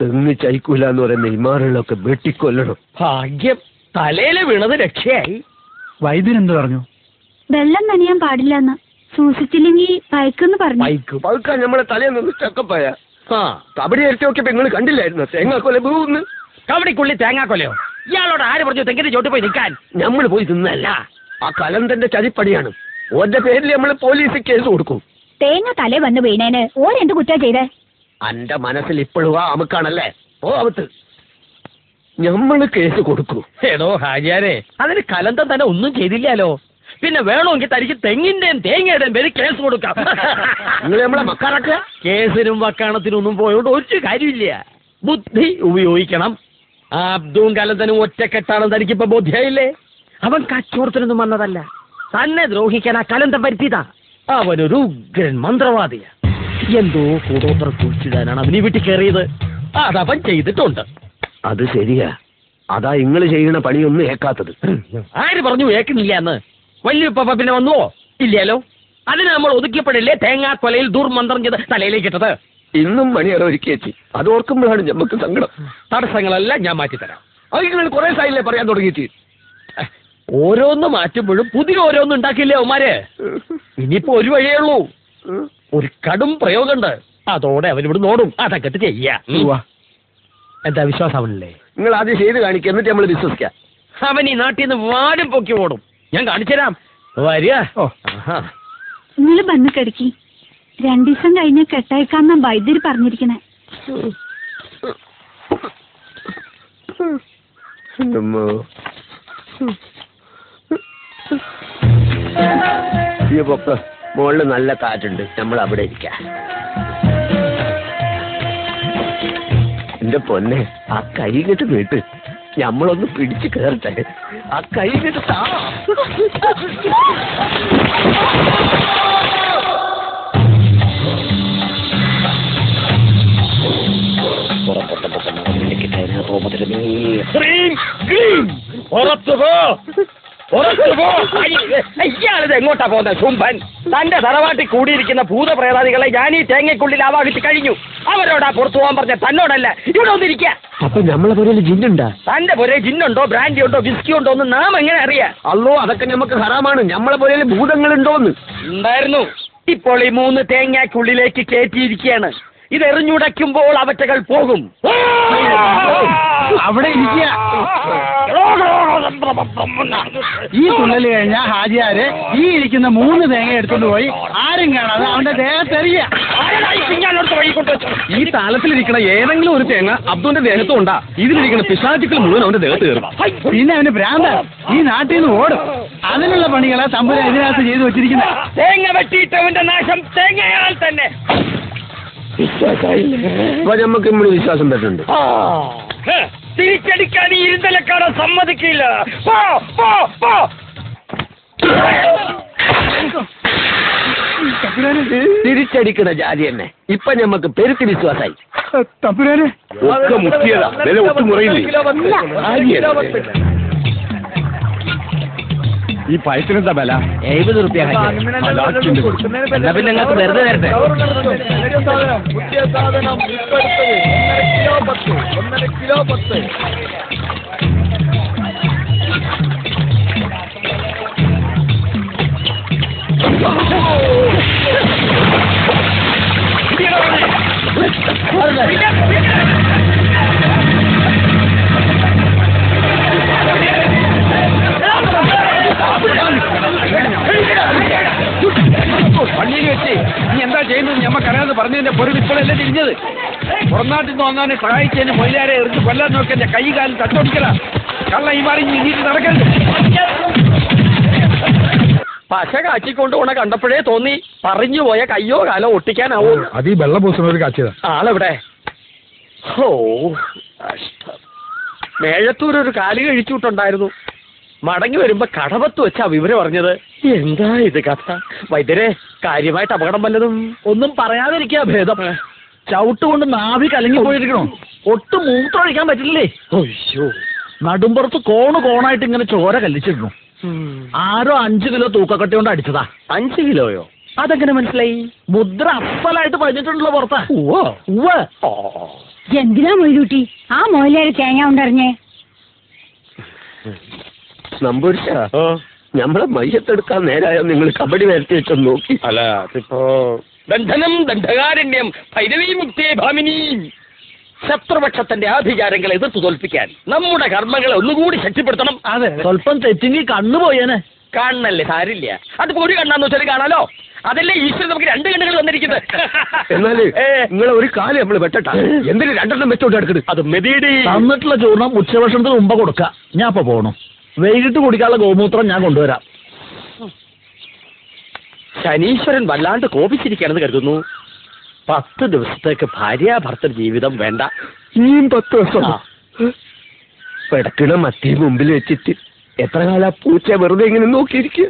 തെങ്ങ് ചൈക്കൂല എന്ന് പറയുന്ന ഇമാറുകളൊക്കെ വെട്ടിക്കൊല്ലണം. ഭാഗ്യം തലയില് വീണത് രക്ഷയായി. വൈദ്യൻ എന്ത് പറഞ്ഞു? വെള്ളം നനയാൻ പാടില്ലെന്ന്, സൂക്ഷിച്ചില്ലെങ്കിൽ പയക്കെന്ന് പറഞ്ഞു. പഴുക്കാൻ നമ്മളെ തലേന്ന് ചക്കപ്പായ കബഡി അരിച്ചു നോക്കിയപ്പോ നിങ്ങൾ കണ്ടില്ലായിരുന്നു തേങ്ങാക്കൊല വീന്ന്. കബഡിക്കുള്ളി തേങ്ങാക്കൊലയോ? ഇയാളോട് ആര് പറഞ്ഞു തെങ്ങിന്റെ ചോട്ട് പോയി നിൽക്കാൻ? നമ്മൾ പോയി തിന്നല്ല, ആ കലന്തന്റെ ചതിപ്പടിയാണ്. ഓന്റെ പേരിൽ നമ്മൾ പോലീസ് കേസ് കൊടുക്കും. തേങ്ങ തലേ വന്ന് വീണേന് ഓരെന്ത് കുറ്റാ ചെയ്തേ? അന്റെ മനസ്സിൽ ഇപ്പോഴും ആ അമുക്കാണല്ലേ? ഓ അവത്ത് ഞമ്മള് കേസ് കൊടുക്കൂ. ഏതോ ഹാജിയാരെ, അതിന് കലന്തം തന്നെ ഒന്നും ചെയ്തില്ലാലോ. പിന്നെ വേണമെങ്കിൽ തനിക്ക് തെങ്ങിന്റെയും തേങ്ങയുടെയും പേര് കേസ് കൊടുക്കാം. നിങ്ങൾ നമ്മളെ മക്കാറൊക്കെ കേസിനും വക്കാണത്തിനും ഒന്നും പോയോണ്ട് ഒരു കാര്യമില്ല. ബുദ്ധി ഉപയോഗിക്കണം. അബ്ദും കലന്തനും ഒറ്റക്കെട്ടാണെന്ന് തനിക്കിപ്പോ ബോധ്യായില്ലേ? അവൻ കച്ചവടത്തിനൊന്നും വന്നതല്ല, തന്നെ ദ്രോഹിക്കാൻ ആ കലന്തം വരുത്തിയതാ. അവനൊരു ഉഗ്രൻ മന്ത്രവാദിയാ. എന്തോ കൂടോത്രം കുഴിച്ചിടാനാണ് അവന് വീട്ടിൽ കയറിയത്. അതവൻ ചെയ്തിട്ടുണ്ട്. അത് ശരിയാ. അതാ നിങ്ങൾ ചെയ്യുന്ന പണിയൊന്നും ഏക്കാത്തത്. ആര് പറഞ്ഞു ഏക്കുന്നില്ല എന്ന്? വല്യപ്പ പിന്നെ വന്നുവോ? ഇല്ലല്ലോ. അതിന് നമ്മൾ ഒതുക്കിയപ്പോഴല്ലേ തേങ്ങാക്കൊലയിൽ ദുർമന്ത്രം ചെയ്ത് തലയിലേക്ക് ഇട്ടത്. ഇന്നും മണിയറ ഒരുക്കി വെച്ച് അത് ഓർക്കുമ്പോഴാണ് ഞമ്മക്ക് സങ്കടം. തടസ്സങ്ങളെല്ലാം ഞാൻ മാറ്റിത്തരാം. അത് നിങ്ങൾ കുറെ സായില്ലേ പറയാൻ തുടങ്ങിയിട്ട്. ഓരോന്ന് മാറ്റുമ്പോഴും പുതിയ ഓരോന്നും ഉണ്ടാക്കില്ലേ അവന്മാര്. ഇനിയിപ്പോ ഒരു വഴിയേ ഉള്ളൂ. ഒരു കടും പ്രയോഗമുണ്ട്. അതോടെ അവനിവിടെ നോടും. അതൊക്കെ ചെയ്യാ. എന്താ വിശ്വാസം അവനല്ലേ? നിങ്ങൾ ആദ്യം ചെയ്ത് കാണിക്കുക, എന്നിട്ട് നമ്മൾ വിശ്വസിക്കാം. അവൻ ഈ നാട്ടിൽ നിന്ന് വാലും പൊക്കി ഓടും. ഞാൻ കാണിച്ചുതരാം. വരിക. നിങ്ങൾ വന്ന് കിടക്കി. 2 ദിവസം കഴിഞ്ഞ് കെട്ടയക്കാന്ന വൈദ്യര് പറഞ്ഞിരിക്കണേ. മുകളിൽ നല്ല കാറ്റുണ്ട്, നമ്മൾ അവിടെ ഇരിക്കാം. എന്റെ പൊന്നെ, ആ കൈ കെട്ട് നീട്ട്, ഞമ്മളൊന്ന് പിടിച്ച് കേറട്ടെ. ആ കൈ കെട്ട് താ. ഇയാളിത് എങ്ങോട്ടാ പോകുന്നത്? ശുംഭൻ തന്റെ തറവാട്ടിൽ കൂടിയിരിക്കുന്ന ഭൂതപ്രേതാദികളെ ഞാൻ ഈ തേങ്ങയ്ക്കുള്ളിൽ ആവാഹിച്ച് കഴിഞ്ഞു. അവരോടാ പുറത്തു പോകാൻ പറഞ്ഞ തന്നോടല്ല. ഇവിടെ ഒന്നിരിക്കുക. അപ്പൊ നമ്മളെ പുരയിൽ ജിന്നുണ്ടാ? തന്റെ പുരയിൽ ജിന്നുണ്ടോ, ബ്രാൻഡി ഉണ്ടോ, വിസ്കി ഉണ്ടോ എന്ന് നാം എങ്ങനെ അറിയാം? അല്ലോ, അതൊക്കെ നമുക്ക് ഹറാമാണ്. നമ്മളെ പുരയിൽ ഭൂതങ്ങളുണ്ടോന്ന് ഉണ്ടായിരുന്നു. ഇപ്പോൾ ഈ 3 തേങ്ങയ്ക്കുള്ളിലേക്ക് കയറ്റിയിരിക്കുകയാണ്. ഇതെറിഞ്ഞുടയ്ക്കുമ്പോൾ അവറ്റകൾ പോകും. അവിടെ ഇരിക്കുക. ഈ തുള്ളല് കഴിഞ്ഞാൽ ഹാജിയാര് ഈ ഇരിക്കുന്ന 3 തേങ്ങ എടുത്തോണ്ട് പോയി ആരും കാണാതെ അവന്റെ ദേഹത്തെറിയ. ഈ താളത്തിലിരിക്കണ ഏതെങ്കിലും ഒരു തേങ്ങ അബ്ദുവിന്റെ ദേഹത്തും ഉണ്ടാ. ഇതിലിരിക്കുന്ന പിശാചുക്കൾ മുഴുവൻ അവന്റെ ദേഹത്ത് കയറും. പിന്നെ അവന് ഭ്രാന്ത. ഈ നാട്ടിൽ നിന്ന് ഓടും. അതിനുള്ള പണികളാ തമ്പുരാൻ ഇതിനകത്ത് ചെയ്തു വെച്ചിരിക്കുന്നത്. തേങ്ങ വെട്ടിയിട്ടവന്റെ നാശം തേങ്ങയാൽ തന്നെ. അപ്പൊ നമുക്ക് ഇമ്മള് വിശ്വാസം പറ്റുന്നുണ്ട്. തിരിച്ചടിക്കാൻ ഈ ഇരുന്തലക്കാരൻ സമ്മതിക്കില്ല. തിരിച്ചടിക്കുന്ന ജാതി തന്നെ. ഇപ്പൊ ഞമ്മക്ക് പെരുത്തി വിശ്വാസായി. തമ്പുരാനെ ഒക്കെ മുക്കിയതാ. വില ഒട്ടും കുറയില്ലേ? ഈ പൈസനെന്താ ബല? 70 റുപ്യ. എന്നാ പിന്നെ ഞങ്ങൾക്ക് വെറുതെ തരട്ടെ. പള്ളിയിൽ വെച്ച് നീ എന്താ ചെയ്യുന്നത് ഞമ്മക്കറിയാതെ പറഞ്ഞതിന്റെ പൊരുൾ ഇപ്പോഴല്ലേ തിരിഞ്ഞത്. പുറംനാട്ടിൽ നിന്ന് വന്നാനെ സഹായിച്ചതിന് മൊയിലാരെ എറിഞ്ഞ് കൊല്ലാൻ നോക്കി എന്റെ കൈ കാലം തട്ടൊടിക്കല. കള്ള ഈ മാറി നീട്ടി നടക്കരുത്. പശ കാച്ചിക്കൊണ്ട് പോണ കണ്ടപ്പോഴേ തോന്നി പറഞ്ഞു പോയ കയ്യോ കാലോ ഒട്ടിക്കാനാവൂ. അത് ഈ വെള്ളപൂസണൊരു കാച്ചിയതാ. ആളെവിടെ? ഓ മേഴത്തൂരൊരു കാല് കഴിച്ചുവിട്ടുണ്ടായിരുന്നു. മടങ്ങി വരുമ്പോ കടവത്ത് വെച്ചാ വിവരം അറിഞ്ഞത്. എന്താ ഇത് കഥ? വൈദ്യരെ, കാര്യമായിട്ട് അപകടം വല്ലതും? ഒന്നും പറയാതിരിക്കാ ഭേദം. ചവിട്ടുകൊണ്ട് നാവി കലങ്ങി പോയിരിക്കണോ? ഒട്ടും മൂത്രമൊഴിക്കാൻ പറ്റില്ലേ? അയ്യോ, നടുമ്പുറത്ത് കോണായിട്ട് ഇങ്ങനെ ചോര കല്ലിച്ചിരുന്നു. ആരോ 5 കിലോ തൂക്കക്കട്ടി കൊണ്ട് അടിച്ചതാ. 5 കിലോയോ? അതെങ്ങനെ മനസ്സിലായി? മുദ്ര അസലായിട്ട് പതിഞ്ഞിട്ടുണ്ടല്ലോ പുറത്താ. ഉവ്വ്. എന്തിനാ മൊയ്തൂട്ടി ആ മോയിലേറെ തേങ്ങ ഉണ്ടറിഞ്ഞേ? നമ്പൂരിച്ച നമ്മളെ മയ്യത്തെടുക്കാൻ നേരായോ നിങ്ങൾ കബഡി വരട്ടി വെച്ചൊന്ന് നോക്കി? അല്ല അതിപ്പോ ബന്ധനം ദണ്ഡകാരണ്യം ഭൈരവീ മുക്തേ ഭാമിനി. ശത്രുപക്ഷത്തിന്റെ ആഭിചാരങ്ങളെ എതിർത്ത് തോൽപ്പിക്കാൻ നമ്മുടെ കർമ്മങ്ങളെ ഒന്നുകൂടി ശക്തിപ്പെടുത്തണം. അതെ സ്വല്പം തെറ്റിങ്ങി കണ്ണുപോയേനെ. കാണണല്ലേ, സാരില്ല. അതിപ്പോ ഒരു കണ്ണാന്ന് വെച്ചാൽ കാണാലോ. അതല്ലേ ഈശ്വരൻ നമുക്ക് രണ്ട് കണ്ണുകൾ വന്നിരിക്കുന്നത്. എന്നാല് നിങ്ങളെ ഒരു കാലം നമ്മൾ വെട്ടട്ടാ, എന്തിനു രണ്ടെണ്ണം വെച്ചോട്ട് എടുക്കുന്നത്? അത് മെതിയുടെ തന്നിട്ടുള്ള ചൂർണം ഉച്ചഭക്ഷണത്തിന് മുമ്പ് കൊടുക്കാം. ഞാൻ അപ്പൊ പോകണം. വൈകിട്ട് കുടിക്കാനുള്ള ഗോമൂത്രം ഞാൻ കൊണ്ടുവരാം. ശനീശ്വരൻ വല്ലാണ്ട് കോപിച്ചിരിക്കുകയാണെന്ന് കരുതുന്നു. 10 ദിവസത്തേക്ക് ഭാര്യാഭർത്തൃ ജീവിതം വേണ്ട. ഇനിയും 10 ദിവസം പിടക്കണ മത്തി മുമ്പിൽ വെച്ചിട്ട് എത്ര കാല പൂച്ച വെറുതെ ഇങ്ങനെ നോക്കിയിരിക്കുക?